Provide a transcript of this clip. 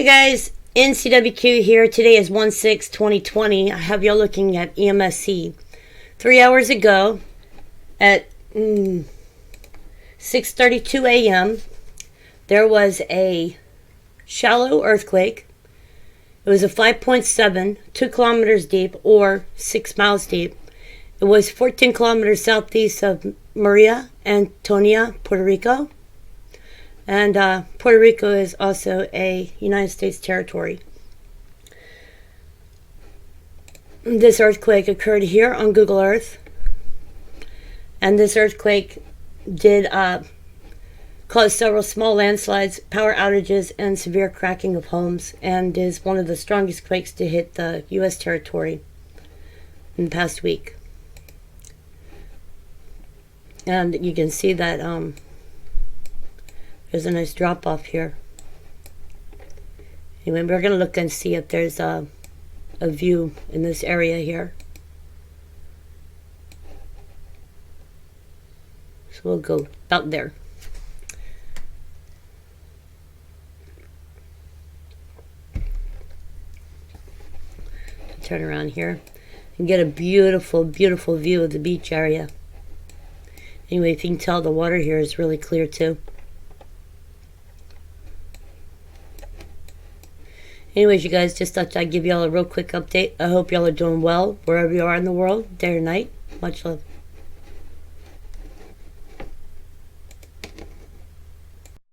Hey guys, NCWQ here. Today is 1/6/2020. I have y'all looking at EMSC. 3 hours ago at 6:32 a.m. there was a shallow earthquake. It was a 5.7, 2 kilometers deep or 6 miles deep. It was 14 kilometers southeast of Maria Antonia, Puerto Rico. And Puerto Rico is also a United States territory. This earthquake occurred here on Google Earth. And this earthquake did cause several small landslides, power outages, and severe cracking of homes, and is one of the strongest quakes to hit the U.S. territory in the past week. And you can see that there's a nice drop off here. Anyway, we're going to look and see if there's a view in this area here. So we'll go out there. Turn around here and get a beautiful, beautiful view of the beach area. Anyway, if you can tell, the water here is really clear too. Anyways, you guys, just thought I'd give y'all a real quick update. I hope y'all are doing well wherever you are in the world, day or night. Much love.